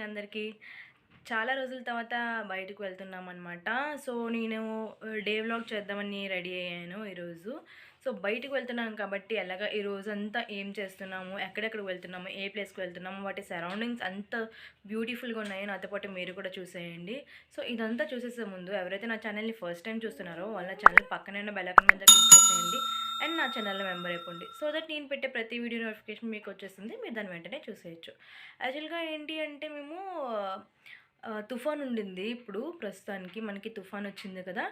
అందరికీ. చాలా రోజుల తర్వాత బయటకు వెళ్తున్నామనమాట. సో, నేను డే వ్లాగ్ చేద్దామని రెడీ అయ్యాను ఈరోజు. సో, బయటికి వెళ్తున్నాం కాబట్టి ఎలాగా ఈ రోజంతా ఏం చేస్తున్నాము, ఎక్కడెక్కడికి వెళ్తున్నాము, ఏ ప్లేస్‌కి వెళ్తున్నాము, వాటి సరౌండింగ్స్ అంత బ్యూటిఫుల్‌గా ఉన్నాయో నాతో పాటు మీరు కూడా చూసేయండి. సో, ఇదంతా చూసేసే ముందు ఎవరైతే నా ఛానల్‌ని ఫస్ట్ టైం చూస్తున్నారో వాళ్ళ ఛానల్ పక్కనే ఉన్న బెల్ ఐకాన్ మీద క్లిక్ చేసేయండి. అండ్ నా ఛానల్‌లో మెంబర్ అయిపోండి. సో దట్ నేను పెట్టే ప్రతి వీడియో నోటిఫికేషన్ మీకు వచ్చేస్తుంది. మీరు దాన్ని వెంటనే చూసేయొచ్చు. యాక్చువల్‌గా ఏంటి అంటే మేము తుఫాన్ ఉండింది ఇప్పుడు ప్రస్తుతానికి. మనకి తుఫాన్ వచ్చింది కదా!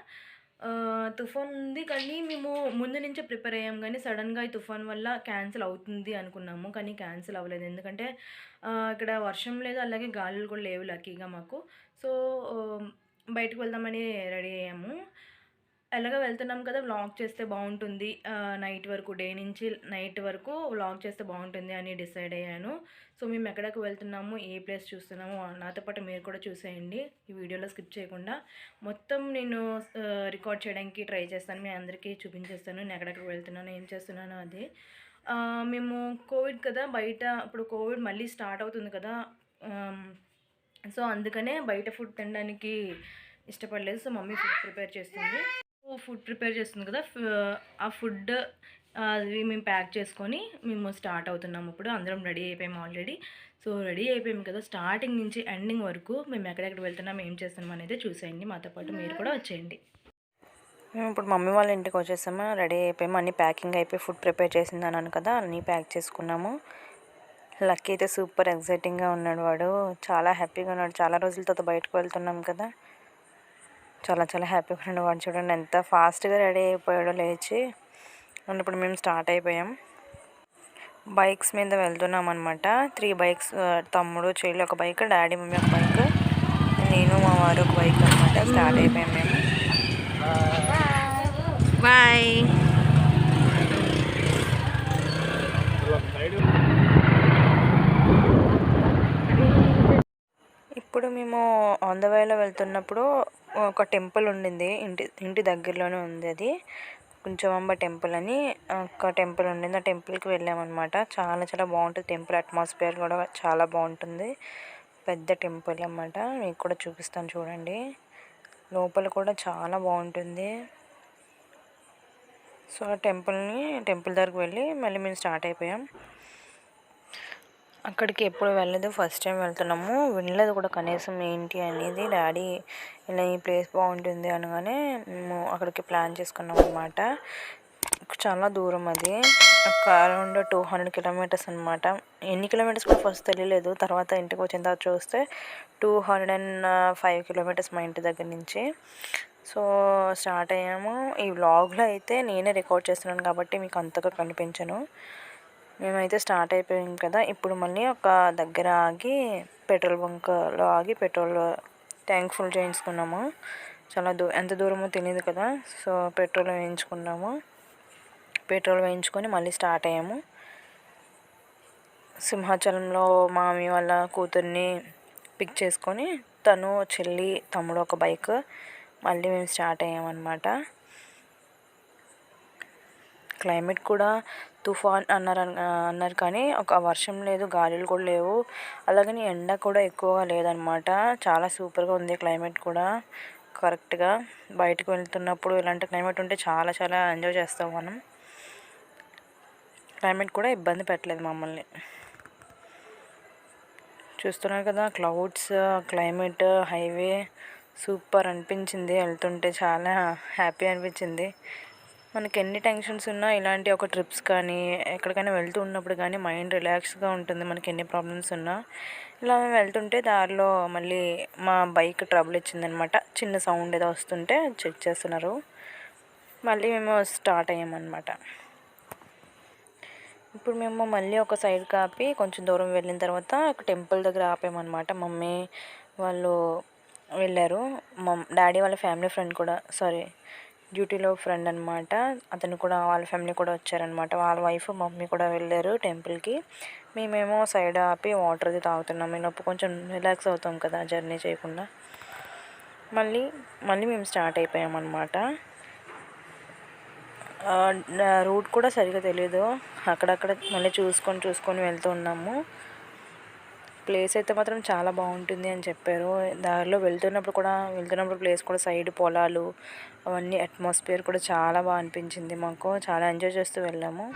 తుఫాన్ ఉంది కానీ మేము ముందు నుంచే ప్రిపేర్ అయ్యాం గానీ సడెన్‌గా ఈ తుఫాన్ వల్ల క్యాన్సిల్ అవుతుంది అనుకున్నాము. కానీ క్యాన్సిల్ అవ్వలేదు. ఎందుకంటే ఇక్కడ వర్షం లేదు, అలాగే గాలులు కూడా లేవు లక్కీగా మాకు. సో, బయటకు వెళ్దామని రెడీ అయ్యాము. ఎలాగో వెళ్తున్నాం కదా! వ్లాగ్ చేస్తే బావుంటుంది. నైట్ వరకు డే నుంచి నైట్ వరకు వ్లాగ్ చేస్తే బావుంటుంది అని డిసైడ్ అయ్యాను. సో, మేము ఎక్కడికి వెళ్తున్నాము, ఏ ప్లేస్ చూస్తున్నామో నాతో పాటు మీరు కూడా చూసేయండి. ఈ వీడియోలో స్కిప్ చేయకుండా. మొత్తం నేను రికార్డ్ చేయడానికి ట్రై చేస్తాను. మీ అందరికీ చూపించేస్తాను. నేను ఎక్కడెక్కడికి వెళ్తున్నాను, ఏం చేస్తున్నానో అది. మేము కోవిడ్ కదా! బయట ఇప్పుడు కోవిడ్ మళ్ళీ స్టార్ట్ అవుతుంది కదా! సో, అందుకనే బయట ఫుడ్ తినడానికి ఇష్టపడలేదు. సో, మమ్మీ ఫుడ్ ప్రిపేర్ చేస్తుంది. ఫుడ్ ప్రిపేర్ చేస్తుంది కదా! ఆ ఫుడ్ అది మేము ప్యాక్ చేసుకొని మేము స్టార్ట్ అవుతున్నాము ఇప్పుడు. అందరం రెడీ అయిపోయాము ఆల్రెడీ. సో, రెడీ అయిపోయాము కదా! స్టార్టింగ్ నుంచి ఎండింగ్ వరకు మేము ఎక్కడెక్కడ వెళ్తున్నాం, ఏం చేస్తున్నాం అనేది చూసేయండి. మాతో పాటు మీరు కూడా వచ్చేయండి. మేము ఇప్పుడు మమ్మీ వాళ్ళ ఇంటికి వచ్చేసాము. రెడీ అయిపోయాము. అన్నీ ప్యాకింగ్ అయిపోయి ఫుడ్ ప్రిపేర్ చేసింది అన్నాను కదా! అన్నీ ప్యాక్ చేసుకున్నాము. లక్కీ అయితే సూపర్ ఎక్సైటింగ్గా ఉన్నాడు వాడు. చాలా హ్యాపీగా ఉన్నాడు. చాలా రోజుల తర్వాత బయటకు వెళ్తున్నాం కదా! చాలా చాలా హ్యాపీగా ఉన్నాడు వాడు. చూడండి ఎంత ఫాస్ట్గా రెడీ అయిపోయాడో లేచి. అండ్ ఇప్పుడు మేము స్టార్ట్ అయిపోయాం. బైక్స్ మీద వెళ్తున్నాం అనమాట. 3 బైక్స్, తమ్ముడు చెల్లి ఒక బైక్, డాడీ మమ్మీ ఒక బైక్, నేను మా వారు ఒక బైక్ అనమాట. స్టార్ట్ అయిపోయాం మేము. బాయ్. ఇప్పుడు మేము ఆన్ ద వేలో వెళ్తున్నప్పుడు ఒక టెంపుల్ ఉండింది. ఇంటి దగ్గరలోనే ఉంది అది. కుంచమాంబ టెంపుల్ అని ఒక టెంపుల్ ఉండింది. ఆ టెంపుల్కి వెళ్ళామన్నమాట. చాలా చాలా బాగుంటుంది టెంపుల్. అట్మాస్ఫియర్ కూడా చాలా బాగుంటుంది. పెద్ద టెంపుల్ అన్నమాట. మీకు కూడా చూపిస్తాను చూడండి. లోపల కూడా చాలా బాగుంటుంది. సో, టెంపుల్ దగ్గరికి వెళ్ళి మళ్ళీ మేము స్టార్ట్ అయిపోయాం. అక్కడికి ఎప్పుడు వెళ్ళలేదు, ఫస్ట్ టైం వెళ్తున్నాము. వినలేదు కూడా కనీసం ఏంటి అనేది. డాడీ ఇలా ఈ ప్లేస్ బాగుంటుంది అనగానే మేము అక్కడికి ప్లాన్ చేసుకున్నాం అనమాట. చాలా దూరం అది. ఒక అరౌండ్ 200 కిలోమీటర్స్ అనమాట. ఎన్ని కిలోమీటర్స్ కూడా ఫస్ట్ తెలియలేదు. తర్వాత ఇంటికి వచ్చిన తర్వాత చూస్తే 205 కిలోమీటర్స్ మా ఇంటి దగ్గర నుంచి. సో, స్టార్ట్ అయ్యాము. ఈ వ్లాగ్లో అయితే నేనే రికార్డ్ చేస్తున్నాను కాబట్టి మీకు అంతగా కనిపించను. మేమైతే స్టార్ట్ అయిపోయాం కదా! ఇప్పుడు మళ్ళీ ఒక దగ్గర ఆగి పెట్రోల్ బంక్లో ఆగి పెట్రోల్ ట్యాంక్ ఫుల్ చేయించుకున్నాము. చాలా ఎంత దూరమో తెలియదు కదా! So, petrol వేయించుకున్నాము. పెట్రోల్ వేయించుకొని మళ్ళీ స్టార్ట్ అయ్యాము. సింహాచలంలో మామీ వాళ్ళ కూతుర్ని పిక్ చేసుకొని తను, చెల్లి, తమ్ముడు ఒక బైక్, మళ్ళీ మేము స్టార్ట్ అయ్యామన్నమాట. క్లైమేట్ కూడా తుఫాన్ అన్నారు కానీ ఒక వర్షం లేదు, గాలులు కూడా లేవు. అలాగని ఎండ కూడా ఎక్కువగా లేదనమాట. చాలా సూపర్గా ఉంది క్లైమేట్ కూడా. కరెక్ట్గా బయటకు వెళ్తున్నప్పుడు ఇలాంటి క్లైమేట్ ఉంటే చాలా చాలా ఎంజాయ్ చేస్తాం మనం. క్లైమేట్ కూడా ఇబ్బంది పెట్టలేదు మమ్మల్ని. చూస్తున్నారు కదా క్లౌడ్స్, క్లైమేట్, హైవే సూపర్ అనిపించింది. వెళ్తుంటే చాలా హ్యాపీ అనిపించింది. మనకి ఎన్ని టెన్షన్స్ ఉన్నా ఇలాంటి ఒక ట్రిప్స్ కానీ ఎక్కడికైనా వెళ్తూ ఉన్నప్పుడు కానీ మైండ్ రిలాక్స్గా ఉంటుంది. మనకి ఎన్ని ప్రాబ్లమ్స్ ఉన్నా ఇలా మేము వెళ్తుంటే దారిలో మళ్ళీ మా బైక్ ట్రబుల్ ఇచ్చిందనమాట. చిన్న సౌండ్ ఏదో వస్తుంటే చెక్ చేస్తున్నారు. మళ్ళీ మేము స్టార్ట్ అయ్యామన్నమాట. ఇప్పుడు మేము మళ్ళీ ఒక సైడ్ కాపి కొంచెం దూరం వెళ్ళిన తర్వాత ఒక టెంపుల్ దగ్గర ఆపామన్నమాట. మమ్మీ వాళ్ళు వెళ్ళారు. డాడీ వాళ్ళ ఫ్యామిలీ ఫ్రెండ్ కూడా డ్యూటీలో ఫ్రెండ్ అనమాట. అతను కూడా వాళ్ళ ఫ్యామిలీ కూడా వచ్చారనమాట. వాళ్ళ వైఫ్ మమ్మీ కూడా వెళ్ళారు టెంపుల్కి. మేమేమో సైడ్ ఆపి వాటర్ అది తాగుతున్నాం. మేము కొంచెం రిలాక్స్ అవుతాం కదా జర్నీ చేయకుండా. మళ్ళీ మేము స్టార్ట్ అయిపోయామన్నమాట. రూట్ కూడా సరిగ్గా తెలియదు. అక్కడక్కడ మళ్ళీ చూసుకొని వెళ్తూ ఉన్నాము. ప్లేస్ అయితే మాత్రం చాలా బాగుంటుంది అని చెప్పారు. దారిలో వెళ్తున్నప్పుడు ప్లేస్ కూడా సైడ్ పొలాలు అవన్నీ అట్మాస్ఫియర్ కూడా చాలా బాగా అనిపించింది మాకు. చాలా ఎంజాయ్ చేస్తూ వెళ్ళాము.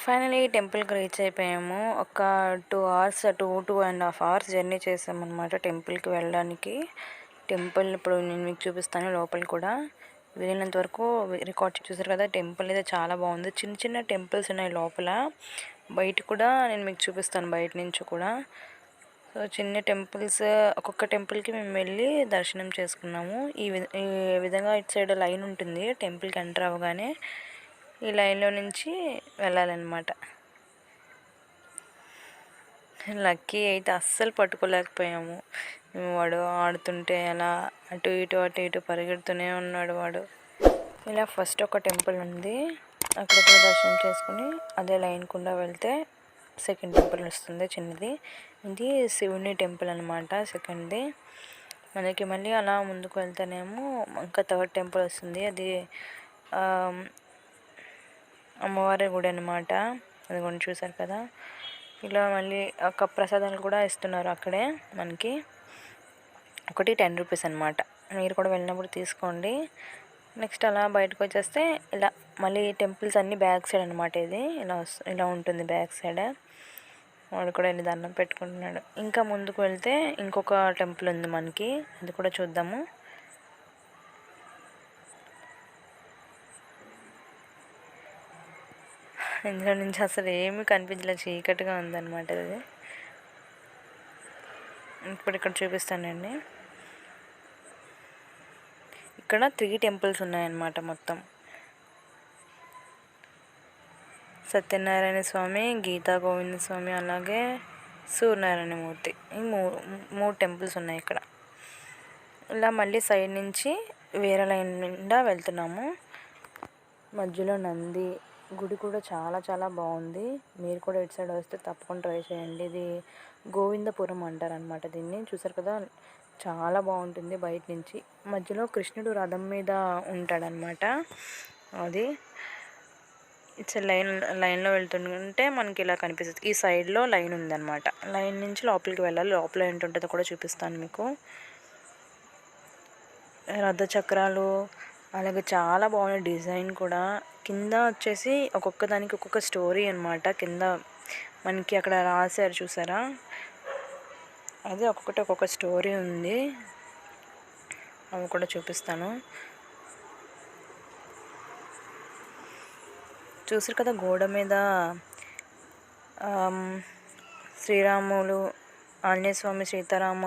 ఫైనలీ టెంపుల్కి రీచ్ అయిపోయాము. ఒక 2.5 అవర్స్ జర్నీ చేసామన్నమాట టెంపుల్కి వెళ్ళడానికి. టెంపుల్ ఇప్పుడు నేను మీకు చూపిస్తాను. లోపల కూడా వెళ్ళినంత వరకు రికార్డ్ చూసారు కదా. టెంపుల్ అయితే చాలా బాగుంది. చిన్న చిన్న టెంపుల్స్ ఉన్నాయి లోపల. బయట కూడా నేను మీకు చూపిస్తాను, బయట నుంచి కూడా. సో చిన్న టెంపుల్స్, ఒక్కొక్క టెంపుల్కి మేము వెళ్ళి దర్శనం చేసుకున్నాము. ఈ విధంగా ఇటు సైడ్ లైన్ ఉంటుంది టెంపుల్కి ఎంటర్ అవ్వగానే. ఈ లైన్లో నుంచి వెళ్ళాలన్నమాట. లక్కీ అయితే అస్సలు పట్టుకోలేకపోయాము. వాడు ఆడుతుంటే అలా అటు ఇటు పరిగెడుతూనే ఉన్నాడు వాడు. ఇలా ఫస్ట్ ఒక టెంపుల్ ఉంది, అక్కడ కూడా దర్శనం చేసుకుని అదే లైన్ కుండా వెళ్తే సెకండ్ టెంపుల్ వస్తుంది చిన్నది. ఇది శివుని టెంపుల్ అనమాట సెకండ్ది. మనకి మళ్ళీ అలా ముందుకు వెళ్తేనేమో ఇంకా థర్డ్ టెంపుల్ వస్తుంది. అది అమ్మవారి గుడి అనమాట. అది కూడా చూసారు కదా. ఇలా మళ్ళీ ఒక ప్రసాదాలు కూడా ఇస్తున్నారు అక్కడే మనకి. ఒకటి 10 రూపీస్ అనమాట. మీరు కూడా వెళ్ళినప్పుడు తీసుకోండి. నెక్స్ట్ అలా బయటకు వచ్చేస్తే ఇలా మళ్ళీ టెంపుల్స్ అన్నీ బ్యాక్ సైడ్ అనమాట. ఇది ఇలా ఉంటుంది బ్యాక్ సైడ్. వాడు కూడా వెళ్ళి దండం పెట్టుకుంటున్నాడు. ఇంకా ముందుకు వెళ్తే ఇంకొక టెంపుల్ ఉంది మనకి, అది కూడా చూద్దాము. ఇందులో నుంచి అసలు ఏమీ కనిపించలేదు, చీకటిగా ఉందన్నమాట అది. ఇప్పుడు ఇక్కడ చూపిస్తానండి. ఇక్కడ 3 టెంపుల్స్ ఉన్నాయన్నమాట మొత్తం. సత్యనారాయణ స్వామి, గీతా గోవింద స్వామి, అలాగే సూర్యనారాయణ మూర్తి. ఈ మూడు టెంపుల్స్ ఉన్నాయి ఇక్కడ. ఇలా మళ్ళీ సైడ్ నుంచి వేరే లైన్ నిండా వెళ్తున్నాము. మధ్యలో నంది గుడి కూడా చాలా చాలా బాగుంది. మీరు కూడా ఇటు సైడ్ వస్తే తప్పకుండా ట్రై చేయండి. ఇది గోవిందపురం అంటారనమాట దీన్ని. చూసారు కదా, చాలా బాగుంటుంది బయట నుంచి. మధ్యలో కృష్ణుడు రథం మీద ఉంటాడనమాట. అది ఇట్స్ లైన్లో వెళ్తుంటే మనకి ఇలా కనిపిస్తుంది. ఈ సైడ్లో లైన్ ఉందన్నమాట. లైన్ నుంచి లోపలికి వెళ్ళాలి. లోపల ఏంటుంటుందో కూడా చూపిస్తాను మీకు. రథచక్రాలు అలాగే చాలా బాగున్నాయి డిజైన్ కూడా. కింద వచ్చేసి ఒక్కొక్క దానికి ఒక్కొక్క స్టోరీ అనమాట. కింద మనకి అక్కడ రాశారు చూసారా, అదే ఒక్కొక్క స్టోరీ ఉంది. అవి కూడా చూపిస్తాను. చూసారు కదా, గోడ మీద శ్రీరాములు, ఆంజనేయ స్వామి, సీతారామ,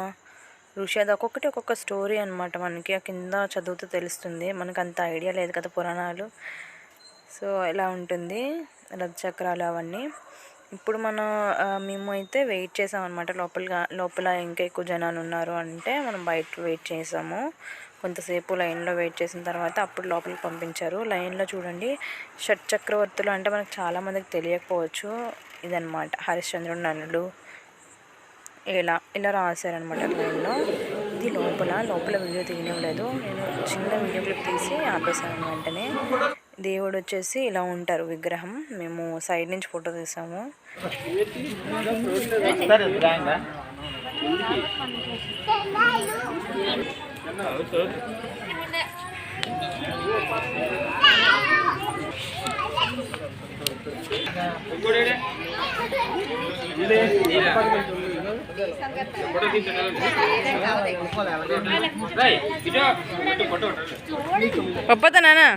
ఋషి, అది ఒక్కొక్క స్టోరీ అనమాట. మనకి ఆ కింద చదువుతూ తెలుస్తుంది. మనకు అంత ఐడియా లేదు కదా పురాణాలు. సో ఇలా ఉంటుంది రథచక్రాలు అవన్నీ. ఇప్పుడు మేము అయితే వెయిట్ చేసామన్నమాట. లోపల ఇంకా ఎక్కువ జనాలు ఉన్నారు అంటే మనం బయట వెయిట్ చేసాము. కొంతసేపు లైన్లో వెయిట్ చేసిన తర్వాత అప్పుడు లోపలికి పంపించారు. లైన్లో చూడండి, షట్చక్రవర్తులు అంటే మనకు చాలామందికి తెలియకపోవచ్చు. ఇదన్నమాట హరిశ్చంద్రుడు నలుడు ఇలా రాశారనమాట లైన్లో. ఇది లోపల వీడియో తీయలేదు, నేను చిన్న వీడియో క్లిప్ తీసి ఆపేసాను. వెంటనే దేవుడు వచ్చేసి ఇలా ఉంటారు విగ్రహం. మేము సైడ్ నుంచి ఫోటో తీసాము. ఒప్పత నానా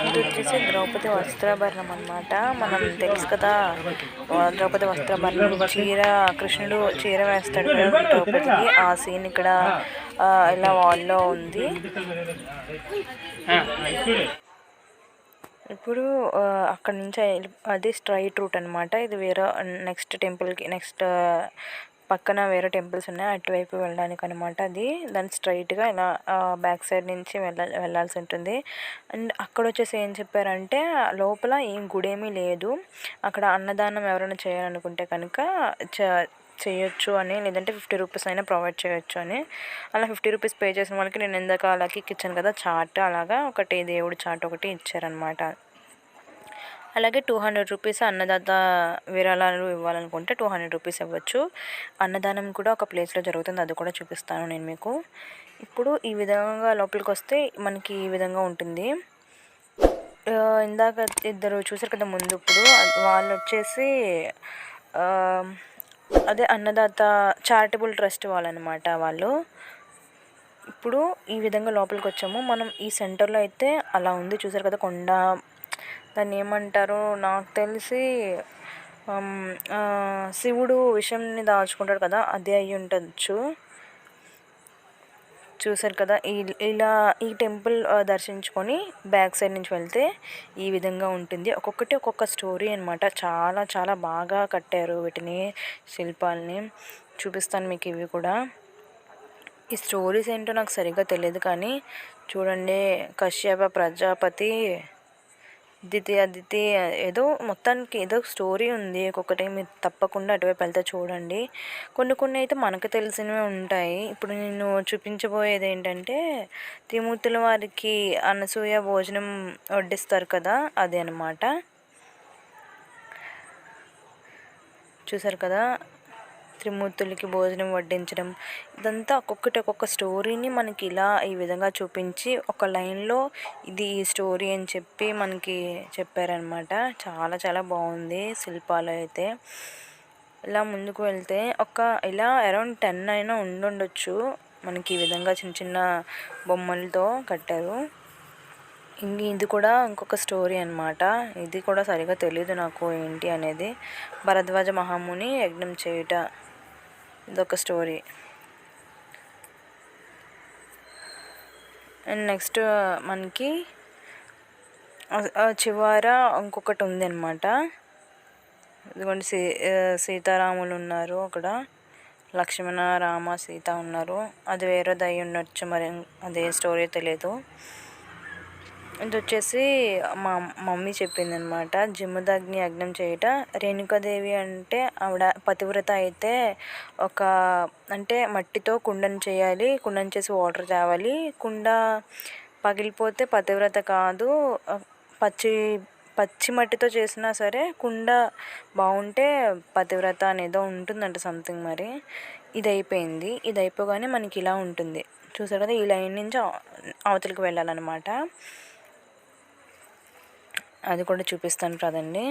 ఇది వచ్చేసి ద్రౌపది వస్త్రాభరణం అన్నమాట. మనం తెలుసు కదా, ద్రౌపది వస్త్రాభరణం కృష్ణుడు చీర వేస్తాడు కదా ద్రౌపదికి. ఆ సీన్ ఇక్కడ ఇలా వాల్లో ఉంది. ఇప్పుడు అక్కడ నుంచి అది స్ట్రైట్ రూట్ అనమాట. ఇది వేరే నెక్స్ట్ టెంపుల్కి పక్కన వేరే టెంపుల్స్ ఉన్నాయి, అటువైపు వెళ్ళడానికి అనమాట. అది దాన్ని స్ట్రైట్గా ఇలా బ్యాక్ సైడ్ నుంచి వెళ్ళాల్సి ఉంటుంది. అండ్ అక్కడ వచ్చేసి ఏం చెప్పారంటే లోపల ఏం గుడి ఏమీ లేదు, అక్కడ అన్నదానం ఎవరైనా చేయాలనుకుంటే కనుక చేయొచ్చు అని, లేదంటే 50 రూపీస్ అయినా ప్రొవైడ్ చేయొచ్చు అని. అలా 50 రూపీస్ పే చేసిన వాళ్ళకి నేను ఇందాక అలాగే ఇచ్చాను కదా చాట్, అలాగా ఒకటి దేవుడి చాట్ ఒకటి ఇచ్చారనమాట. అలాగే 200 రూపీస్ అన్నదాత విరాళాలు ఇవ్వాలనుకుంటే 200 రూపీస్ ఇవ్వచ్చు. అన్నదానం కూడా ఒక ప్లేస్లో జరుగుతుంది, అది కూడా చూపిస్తాను నేను మీకు. ఇప్పుడు ఈ విధంగా లోపలికి వస్తే మనకి ఈ విధంగా ఉంటుంది. ఇందాక ఇద్దరు చూసారు కదా ముందు, ఇప్పుడు వాళ్ళు వచ్చేసి అదే అన్నదాత చారిటబుల్ ట్రస్ట్ వాళ్ళనమాట వాళ్ళు. ఇప్పుడు ఈ విధంగా లోపలికి వచ్చాము మనం. ఈ సెంటర్లో అయితే అలా ఉంది, చూసారు కదా కొండ, దాన్ని ఏమంటారు నాకు తెలిసి శివుడు విషంని దాచుకుంటాడు కదా, అదే అయ్యి ఉండొచ్చు. చూసారు కదా, ఈ టెంపుల్ దర్శించుకొని బ్యాక్ సైడ్ నుంచి వెళ్తే ఈ విధంగా ఉంటుంది. ఒక్కొక్కటి ఒక్కొక్క స్టోరీ అనమాట. చాలా చాలా బాగా కట్టారు వీటిని, శిల్పాలని. చూపిస్తాను మీకు ఇవి కూడా. ఈ స్టోరీస్ ఏంటో నాకు సరిగ్గా తెలియదు, కానీ చూడండి, కశ్యప ప్రజాపతి, అదితి ఏదో మొత్తానికి ఏదో స్టోరీ ఉంది. ఒక్కొక్కటి మీరు తప్పకుండా అటువైపు వెళ్తే చూడండి. కొన్ని అయితే మనకు తెలిసినవే ఉంటాయి. ఇప్పుడు నేను చూపించబోయేది ఏంటంటే త్రిమూర్తుల వారికి అనసూయ భోజనం వడ్డిస్తారు కదా, అది అనమాట. చూసారు కదా, త్రిమూర్తులకి భోజనం వడ్డించడం, ఇదంతా ఒక్కొక్క స్టోరీని మనకి ఈ విధంగా చూపించి ఒక లైన్లో ఇది ఈ స్టోరీ అని చెప్పి మనకి చెప్పారనమాట. చాలా చాలా బాగుంది శిల్పాలు అయితే. ఇలా ముందుకు వెళ్తే ఇలా అరౌండ్ 10 అయినా ఉండొచ్చు మనకి. ఈ విధంగా చిన్న చిన్న బొమ్మలతో కట్టారు. ఇది కూడా ఇంకొక స్టోరీ అనమాట. ఇది కూడా సరిగా తెలీదు నాకు ఏంటి అనేది. భరద్వాజ మహాముని యజ్ఞం చేయుట, ఇదొక స్టోరీ. అండ్ నెక్స్ట్ మనకి చివర ఇంకొకటి ఉంది అనమాట. ఇదిగోండి, సీతారాములు ఉన్నారు అక్కడ, లక్ష్మణ రామ సీత ఉన్నారు. అది వేరేది అయి ఉండొచ్చు, మరి అదే స్టోరీ తెలియదు. ఇది వచ్చేసి మా మమ్మీ చెప్పింది అనమాట. జమదగ్ని యజ్ఞం చేయుట. రేణుకాదేవి అంటే ఆవిడ పతివ్రత అయితే అంటే మట్టితో కుండను చేయాలి, కుండను చేసి వాటర్ తేవాలి. కుండ పగిలిపోతే పతివ్రత కాదు, పచ్చి మట్టితో చేసినా సరే కుండ బాగుంటే పతివ్రత అనేదో ఉంటుందంట సంథింగ్. మరి ఇది అయిపోయింది. ఇది అయిపోగానే మనకి ఇలా ఉంటుంది, చూసారు కదా. ఈ లైన్ నుంచి అవతలికి వెళ్ళాలన్నమాట. అది కూడా చూపిస్తాను కదండి.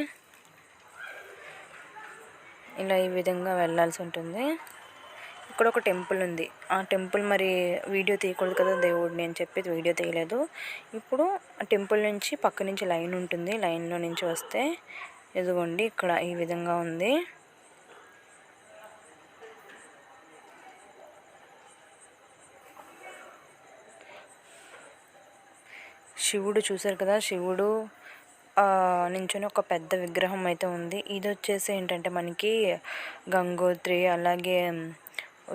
ఇలా ఈ విధంగా వెళ్ళాల్సి ఉంటుంది. ఇక్కడ ఒక టెంపుల్ ఉంది. ఆ టెంపుల్ మరి వీడియో తీయకూడదు కదా దేవుడిని అని చెప్పి వీడియో తీయలేదు. ఇప్పుడు ఆ టెంపుల్ నుంచి పక్క నుంచి లైన్ ఉంటుంది. లైన్లో నుంచి వస్తే ఎదుగోండి ఇక్కడ ఈ విధంగా ఉంది. శివుడు చూసారు కదా, శివుడు నించొని ఒక పెద్ద విగ్రహం అయితే ఉంది. ఇది వచ్చేసి ఏంటంటే మనకి గంగోత్రి, అలాగే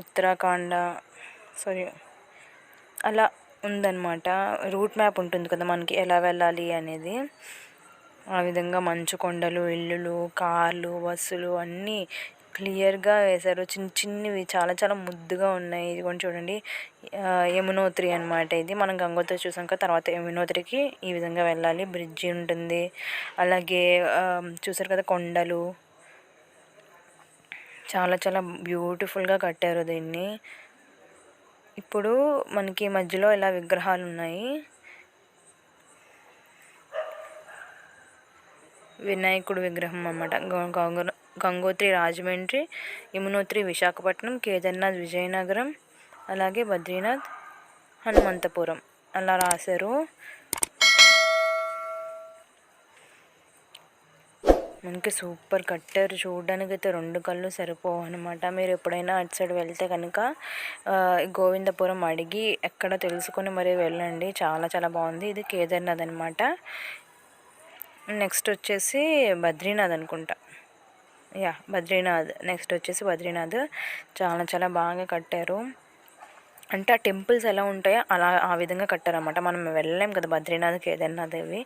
ఉత్తరాఖండ సారీ అలా ఉందన్నమాట. రూట్ మ్యాప్ ఉంటుంది కదా మనకి ఎలా వెళ్ళాలి అనేది. ఆ విధంగా మంచు కొండలు, ఇల్లులు, కార్లు, బస్సులు అన్నీ క్లియర్గా వేశారు. చిన్న చిన్నవి చాలా చాలా ముద్దుగా ఉన్నాయి. ఇది కూడా చూడండి, యమునోత్రి అనమాట. ఇది మనం గంగోత్రి చూసాక తర్వాత యమునోత్రికి ఈ విధంగా వెళ్ళాలి. బ్రిడ్జి ఉంటుంది, అలాగే చూసారు కదా కొండలు, చాలా చాలా బ్యూటిఫుల్గా కట్టారు దీన్ని. ఇప్పుడు మనకి మధ్యలో ఇలా విగ్రహాలు ఉన్నాయి. వినాయకుడు విగ్రహం అన్నమాట. గంగోత్రి రాజమండ్రి, యమునోత్రి విశాఖపట్నం, కేదార్నాథ్ విజయనగరం, అలాగే బద్రీనాథ్ హనుమంతపురం అలా రాశారు. మనకి సూపర్ కట్టారు. చూడడానికి అయితే 2 కళ్ళు సరిపోవు అనమాట. మీరు ఎప్పుడైనా అటు సైడ్ వెళ్తే కనుక గోవిందపురం అడిగి ఎక్కడ తెలుసుకొని మరీ వెళ్ళండి. చాలా చాలా బాగుంది. ఇది కేదార్నాథ్ అనమాట. నెక్స్ట్ వచ్చేసి బద్రీనాథ్ అనుకుంటా. బద్రీనాథ్. నెక్స్ట్ వచ్చేసి బద్రీనాథ్. చాలా చాలా బాగా కట్టారు. అంటే ఆ టెంపుల్స్ ఎలా ఉంటాయో అలా ఆ విధంగా కట్టారన్నమాట. మనం వెళ్ళలేం కదా బద్రీనాథ్, కేదార్నాథ్ ఇవి.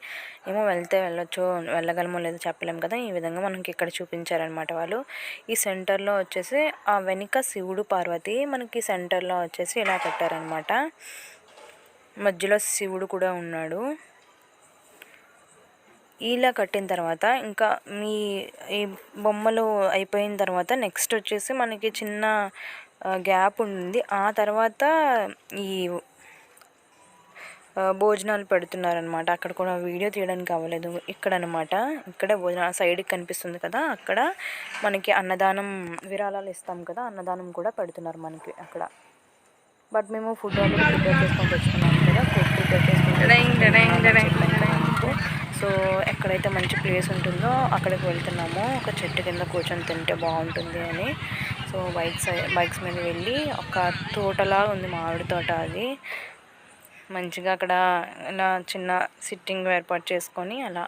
ఏమో వెళ్తే వెళ్ళొచ్చు, వెళ్ళగలమో లేదో చెప్పలేం కదా. ఈ విధంగా మనకి ఇక్కడ చూపించారనమాట వాళ్ళు. ఈ సెంటర్లో వచ్చేసి ఆ వెనుక శివుడు, పార్వతి మనకి సెంటర్లో వచ్చేసి ఇలా కట్టారనమాట. మధ్యలో శివుడు కూడా ఉన్నాడు. ఇలా కట్టిన తర్వాత ఇంకా ఈ బొమ్మలు అయిపోయిన తర్వాత నెక్స్ట్ వచ్చేసి మనకి చిన్న గ్యాప్ ఉంది. ఆ తర్వాత ఈ భోజనాలు పెడుతున్నారనమాట. అక్కడ కూడా వీడియో తీయడానికి అవ్వలేదు. ఇక్కడ అనమాట, ఇక్కడే భోజనం సైడ్కి కనిపిస్తుంది కదా, అక్కడ మనకి అన్నదానం విరాళాలు ఇస్తాం కదా, అన్నదానం కూడా పెడుతున్నారు మనకి అక్కడ. బట్ మేము ఫుడ్ ఆల్రెడీ ప్రిపేర్ చేసుకొని తెచ్చుకున్నాం కదా, ఫుడ్ ప్రిపేర్ చేసుకొని సో ఎక్కడైతే మంచి ప్లేస్ ఉంటుందో అక్కడికి వెళ్తున్నాము. ఒక చెట్టు కింద కూర్చొని తింటే బాగుంటుంది అని. సో బైక్స్ మీద వెళ్ళి ఒక తోటలా ఉంది, మామిడి తోట. అది మంచిగా అక్కడ ఇలా చిన్న సిట్టింగ్ ఏర్పాటు చేసుకొని అలా.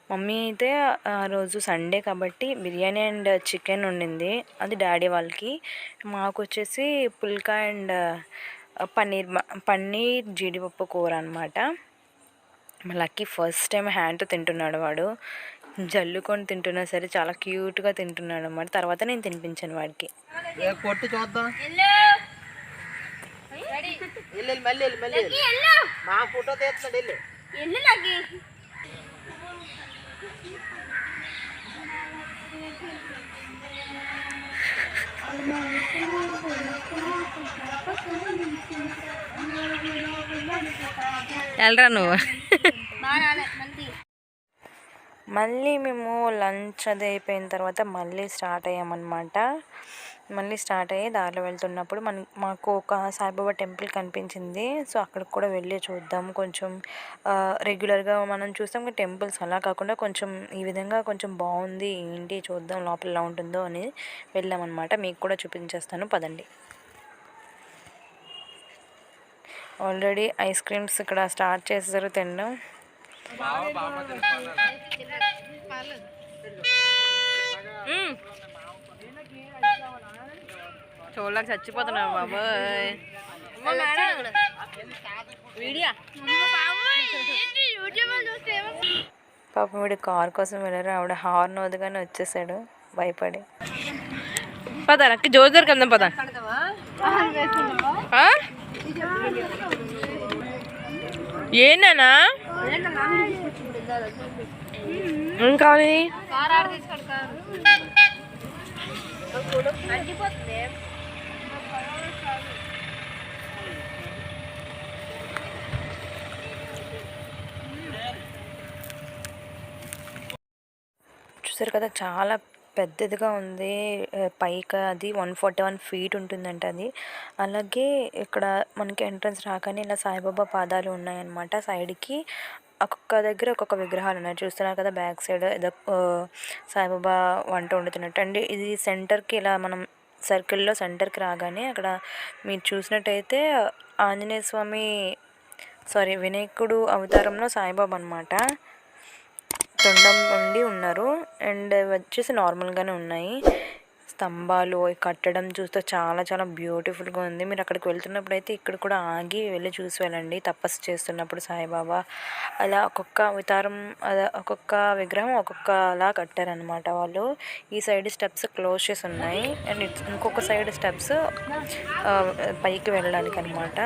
మమ్మీ అయితే ఆ రోజు సండే కాబట్టి బిర్యానీ అండ్ చికెన్ ఉండింది, అది డాడీ వాళ్ళకి. మాకు వచ్చేసి పుల్కా అండ్ పన్నీర్ జీడిపప్పు కూర అనమాట. లక్కీ ఫస్ట్ టైం హ్యాండ్తో తింటున్నాడు వాడు. జల్లుకొని తింటున్నా సరే చాలా క్యూట్గా తింటున్నాడు అన్నమాట. తర్వాత నేను తినిపించాను వాడికి. వెళ్ళరా నువ్వు. మళ్ళీ మేము లంచ్ అది అయిపోయిన తర్వాత మళ్ళీ స్టార్ట్ అయ్యామన్నమాట. మళ్ళీ స్టార్ట్ అయ్యి దారిలో వెళ్తున్నప్పుడు మాకు ఒక సాయిబాబా టెంపుల్ కనిపించింది. సో అక్కడికి కూడా వెళ్ళి చూద్దాం. కొంచెం రెగ్యులర్గా మనం చూస్తాం టెంపుల్స్, అలా కాకుండా కొంచెం ఈ విధంగా కొంచెం బాగుంది, ఏంటి చూద్దాం లోపల ఎలా ఉంటుందో అని వెళ్ళామన్నమాట. మీకు కూడా చూపించేస్తాను పదండి. ఆల్రెడీ ఐస్ క్రీమ్స్ ఇక్కడ స్టార్ట్ చేశారు తినడం. చూడలేక చచ్చిపోతున్నాను బాబోయ్. పాపం వీడు కార్ కోసం వెళ్ళారు. ఆవిడ హార్న్ వదగానే వచ్చేసాడు భయపడి. పదా నాకు జోరుదారు కదా పదా. ఏనా ఏం కావాలి? చూసారు కదా, చాలా పెద్దదిగా ఉంది. పైకి అది 141 feet ఉంటుందంట అది. అలాగే ఇక్కడ మనకి ఎంట్రన్స్ రాగానే ఇలా సాయిబాబా పాదాలు ఉన్నాయన్నమాట. సైడ్కి ఒక్కొక్క దగ్గర ఒక్కొక్క విగ్రహాలు ఉన్నాయి. చూస్తున్నారు కదా, బ్యాక్ సైడ్ ఏదో సాయిబాబా వంట వండుతున్నట్టు అండి. ఇది సెంటర్కి ఇలా మనం సర్కిల్లో సెంటర్కి రాగానే అక్కడ మీరు చూసినట్టయితే ఆంజనేయ స్వామి వినాయకుడు అవతారంలో సాయిబాబా అనమాట. తొండం ఉండి ఉన్నారు. అండ్ వచ్చేసి నార్మల్గానే ఉన్నాయి. స్తంభాలు కట్టడం చూస్తే చాలా చాలా బ్యూటిఫుల్గా ఉంది. మీరు అక్కడికి వెళ్తున్నప్పుడు అయితే ఇక్కడ కూడా ఆగి వెళ్ళి చూసి వెళ్ళండి. తపస్సు చేస్తున్నప్పుడు సాయిబాబా అలా ఒక్కొక్క అవతారం, ఒక్కొక్క విగ్రహం ఒక్కొక్కలా కట్టారనమాట వాళ్ళు. ఈ సైడ్ స్టెప్స్ క్లోజ్ చేసి ఉన్నాయి. అండ్ ఇంకొక సైడ్ స్టెప్స్ పైకి వెళ్ళడానికి అనమాట.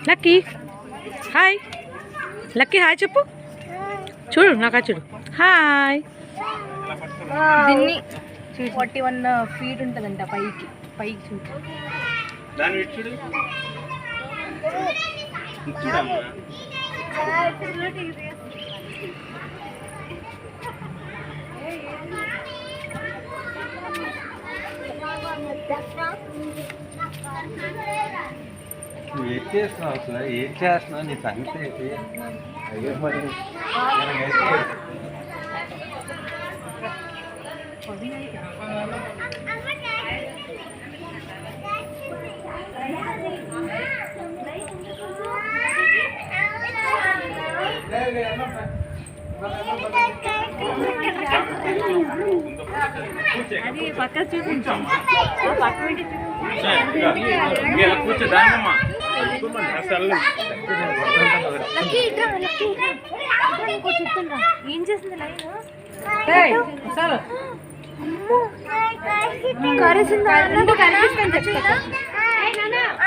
లక్కీ హాయ్, లక్కీ హాయ్ చెప్పు. చూడు నాకా చూడు, హాయ్. దీన్ని 41 feet ఉంటుందంట పైకి చూడు. ఏం చేస్తున్నావు అసలు? ఏం చేస్తున్నావు? నీ సంగతి ఏంటి? అయ్యో మరి అది పక్క చూపించాం. ఏం చేసింది లైన్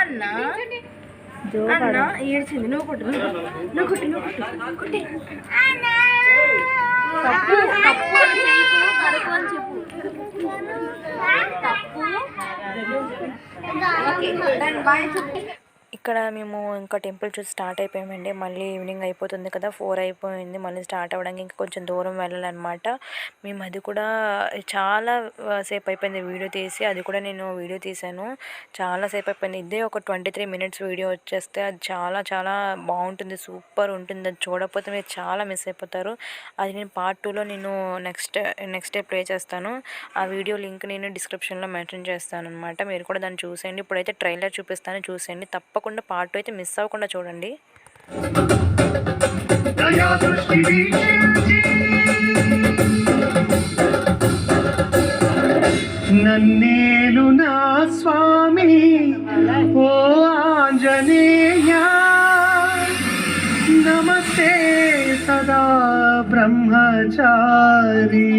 అన్న ఏడ్చింది. నువ్వు కొట్టు తప్పు అని చెప్పు, కడుపు అని చెప్పు. ఇక్కడ మేము ఇంకా టెంపుల్ చూసి స్టార్ట్ అయిపోయామండి. మళ్ళీ ఈవినింగ్ అయిపోతుంది కదా, 4 అయిపోయింది. మళ్ళీ స్టార్ట్ అవ్వడానికి ఇంకా కొంచెం దూరం వెళ్ళాలన్నమాట. మేము అది కూడా చాలా సేపు అయిపోయింది వీడియో తీసి. అది కూడా నేను వీడియో తీశాను. చాలా సేపు అయిపోయింది. ఇదే ఒక 23 minutes వీడియో వచ్చేస్తే అది చాలా చాలా బాగుంటుంది, సూపర్ ఉంటుంది. అది చూడకపోతే మీరు చాలా మిస్ అయిపోతారు. అది నేను పార్ట్ 2లో నేను నెక్స్ట్ డే ప్లే చేస్తాను. ఆ వీడియో లింక్ నేను డిస్క్రిప్షన్లో మెన్షన్ చేస్తాను అనమాట. మీరు కూడా దాన్ని చూసేయండి. ఇప్పుడైతే ట్రైలర్ చూపిస్తాను, చూసేయండి. తప్పకుండా పార్ట్ 2 అయితే మిస్ అవ్వకుండా చూడండి. నన్నేలు నా స్వామి ఓ ఆంజనేయ, నమస్తే సదా బ్రహ్మచారి,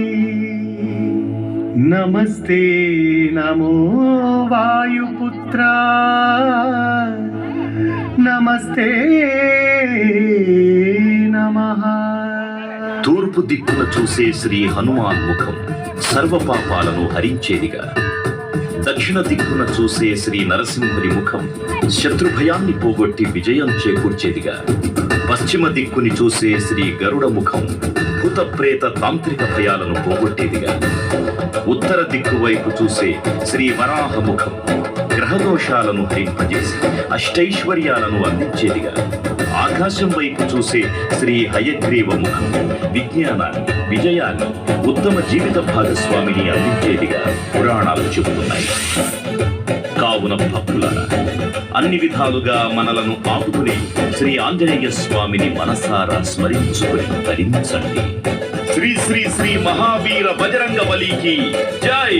నమస్తే నమో వాయుపుత్ర, నమస్తే నమః. తూర్పు దిక్కున చూసే శ్రీ హనుమాన్ ముఖం సర్వపాపాలను హరించేదిగా, దక్షిణ దిక్కున చూసే శ్రీ నరసింహుని ముఖం శత్రుభయాన్ని పోగొట్టి విజయం చేకూర్చేదిగా, పశ్చిమ దిక్కుని చూసే శ్రీ గరుడ ముఖం భూత ప్రేత తాంత్రిక భయాలను పోగొట్టేదిగా, ఉత్తర దిక్కు వైపు చూసే శ్రీ వరాహ ముఖం గ్రహదోషాలను హరింపజేసి అష్టైశ్వర్యాలను అందించేదిగా, ఆకాశం వైపు చూసే శ్రీ హయగ్రీవ ముఖం విజ్ఞానాన్ని, విజయాన్ని, ఉత్తమ జీవిత భాగస్వామిని అందించేదిగా పురాణాలు చెబుతున్నాయి. కావున భక్తులారా, అన్ని విధాలుగా మనలను ఆపుకుని శ్రీ ఆంజనేయ స్వామిని మనసారా స్మరించుకుని ధరించండి. శ్రీ శ్రీ శ్రీ మహావీర బజరంగ బలికి జై.